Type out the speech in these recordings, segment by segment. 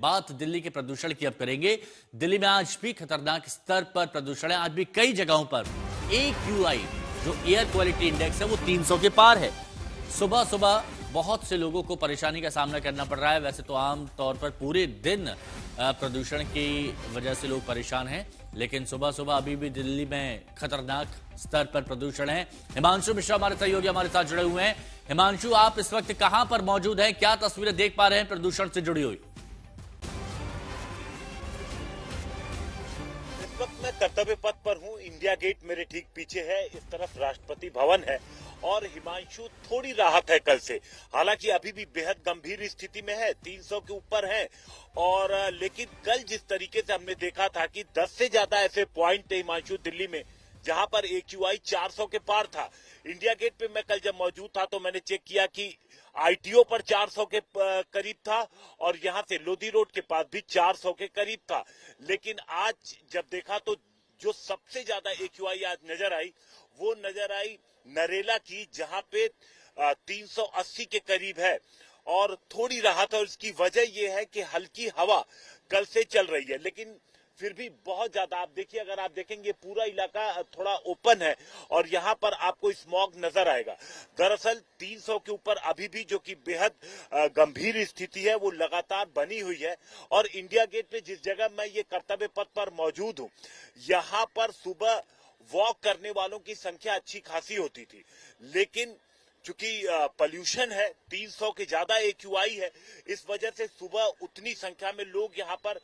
बात दिल्ली के प्रदूषण की अब करेंगे। दिल्ली में आज भी खतरनाक स्तर पर प्रदूषण है। आज भी कई जगहों पर AQI जो एयर क्वालिटी इंडेक्स है वो 300 के पार है। सुबह सुबह बहुत से लोगों को परेशानी का सामना करना पड़ रहा है। वैसे तो आम तौर पर पूरे दिन प्रदूषण की वजह से लोग परेशान हैं, लेकिन सुबह सुबह अभी भी दिल्ली में खतरनाक स्तर पर प्रदूषण है। हिमांशु मिश्रा हमारे सहयोगी हमारे साथ जुड़े हुए हैं। हिमांशु, आप इस वक्त कहां पर मौजूद हैं? क्या तस्वीरें देख पा रहे हैं प्रदूषण से जुड़ी हुई? इस वक्त मैं कर्तव्य पथ पर हूं। इंडिया गेट मेरे ठीक पीछे है, इस तरफ राष्ट्रपति भवन है और हिमांशु थोड़ी राहत है कल से। हालांकि अभी भी बेहद गंभीर स्थिति में है, 300 के ऊपर है। और लेकिन कल जिस तरीके से हमने देखा था कि 10 से ज्यादा ऐसे पॉइंट थे हिमांशु दिल्ली में जहां पर AQI 400 के पार था। इंडिया गेट पे मैं कल जब मौजूद था तो मैंने चेक किया कि ITO पर 400 के करीब था और यहां से लोधी रोड के पास भी 400 के करीब था। लेकिन आज जब देखा तो जो सबसे ज्यादा AQI आज नजर आई वो नजर आई नरेला की, जहां पे 380 के करीब है और थोड़ी राहत है। और इसकी वजह यह है कि हल्की हवा कल से चल रही है, लेकिन फिर भी बहुत ज्यादा आप देखिए, अगर आप देखेंगे पूरा इलाका थोड़ा ओपन है और यहाँ पर आपको स्मॉग नजर आएगा। दरअसल 300 के ऊपर अभी भी जो कि बेहद गंभीर स्थिति है वो लगातार बनी हुई है। और इंडिया गेट पे जिस जगह मैं ये कर्तव्य पथ पर मौजूद हूँ, यहाँ पर सुबह वॉक करने वालों की संख्या अच्छी खासी होती थी, लेकिन चूंकि पोल्यूशन है, 300 के ज्यादा AQI है, इस वजह से सुबह उतनी संख्या में लोग यहाँ पर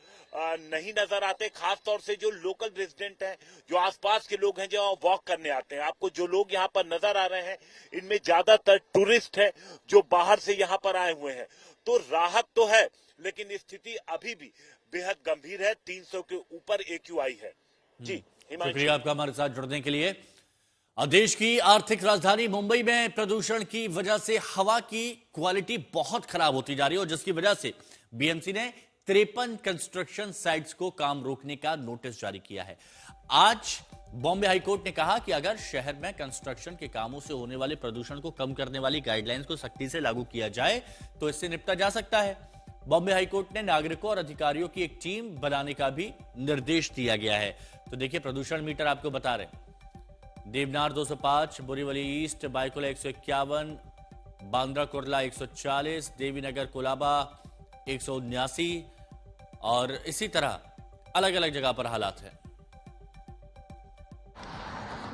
नहीं नजर आते। खास तौर से जो लोकल रेजिडेंट हैं, जो आसपास के लोग हैं जो वॉक करने आते हैं। आपको जो लोग यहाँ पर नजर आ रहे हैं इनमें ज्यादातर टूरिस्ट है जो बाहर से यहाँ पर आए हुए हैं। तो राहत तो है, लेकिन स्थिति अभी भी बेहद गंभीर है। 300 के ऊपर AQI है। जी शुक्रिया आपका हमारे साथ जुड़ने के लिए। देश की आर्थिक राजधानी मुंबई में प्रदूषण की वजह से हवा की क्वालिटी बहुत खराब होती जा रही है और जिसकी वजह से BMC ने 53 कंस्ट्रक्शन साइट्स को काम रोकने का नोटिस जारी किया है। आज बॉम्बे हाईकोर्ट ने कहा कि अगर शहर में कंस्ट्रक्शन के कामों से होने वाले प्रदूषण को कम करने वाली गाइडलाइंस को सख्ती से लागू किया जाए तो इससे निपटा जा सकता है। बॉम्बे हाईकोर्ट ने नागरिकों और अधिकारियों की एक टीम बनाने का भी निर्देश दिया गया है। तो देखिए प्रदूषण मीटर आपको बता रहे हैं। देवनार 205, बोरीवली ईस्ट, बायकुला 151, बांद्रा कुर्ला 140, देवीनगर कोलाबा 179 और इसी तरह अलग अलग जगह पर हालात है।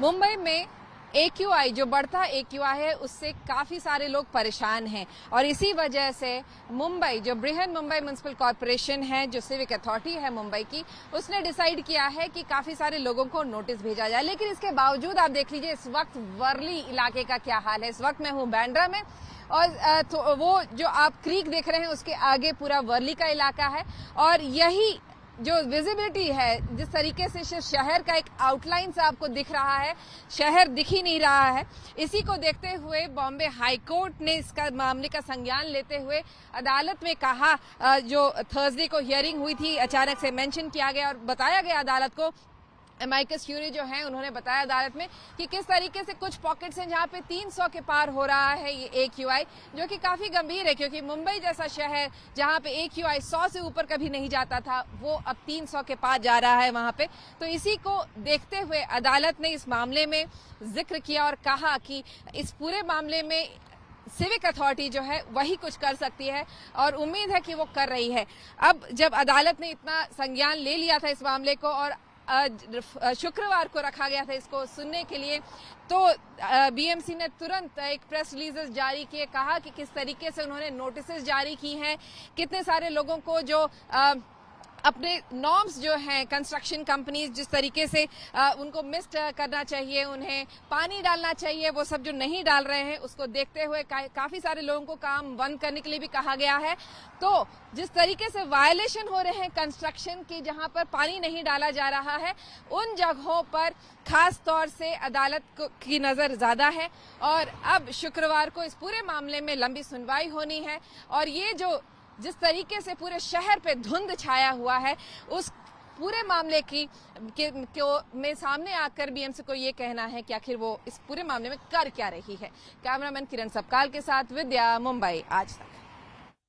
मुंबई में AQI जो बढ़ता AQI है उससे काफी सारे लोग परेशान हैं और इसी वजह से मुंबई जो बृहन मुंबई म्युनिसिपल कॉर्पोरेशन है, जो सिविक अथॉरिटी है मुंबई की, उसने डिसाइड किया है कि काफी सारे लोगों को नोटिस भेजा जाए। लेकिन इसके बावजूद आप देख लीजिए इस वक्त वर्ली इलाके का क्या हाल है। इस वक्त मैं हूँ बांद्रा में और तो वो जो आप क्रीक देख रहे हैं उसके आगे पूरा वर्ली का इलाका है और यही जो विजिबिलिटी है, जिस तरीके से शहर का एक आउटलाइन से आपको दिख रहा है, शहर दिख ही नहीं रहा है। इसी को देखते हुए बॉम्बे हाईकोर्ट ने इसका मामले का संज्ञान लेते हुए अदालत में कहा, जो थर्सडे को हियरिंग हुई थी अचानक से मेंशन किया गया और बताया गया अदालत को, एमाइकस क्यूरी जो है उन्होंने बताया अदालत में कि किस तरीके से कुछ पॉकेट्स हैं जहां पे 300 के पार हो रहा है ये AQI, जो कि काफी गंभीर है क्योंकि मुंबई जैसा शहर जहां पे AQI 100 से ऊपर कभी नहीं जाता था वो अब 300 के पार जा रहा है वहां पे। तो इसी को देखते हुए अदालत ने इस मामले में जिक्र किया और कहा कि इस पूरे मामले में सिविक अथॉरिटी जो है वही कुछ कर सकती है और उम्मीद है कि वो कर रही है। अब जब अदालत ने इतना संज्ञान ले लिया था इस मामले को और शुक्रवार को रखा गया था इसको सुनने के लिए, तो BMC ने तुरंत एक प्रेस रिलीज जारी किए, कहा कि किस तरीके से उन्होंने नोटिस जारी की हैं, कितने सारे लोगों को जो अपने नॉर्म्स जो हैं कंस्ट्रक्शन कंपनीज जिस तरीके से उनको मिस्ट करना चाहिए, उन्हें पानी डालना चाहिए, वो सब जो नहीं डाल रहे हैं उसको देखते हुए काफी सारे लोगों को काम बंद करने के लिए भी कहा गया है। तो जिस तरीके से वायलेशन हो रहे हैं कंस्ट्रक्शन की, जहां पर पानी नहीं डाला जा रहा है, उन जगहों पर खास तौर से अदालत की नजर ज्यादा है और अब शुक्रवार को इस पूरे मामले में लंबी सुनवाई होनी है। और ये जो जिस तरीके से पूरे शहर पे धुंध छाया हुआ है, उस पूरे मामले में सामने आकर BMC को ये कहना है कि आखिर वो इस पूरे मामले में कर क्या रही है। कैमरामैन किरण सबकाल के साथ विद्या, मुंबई आज तक।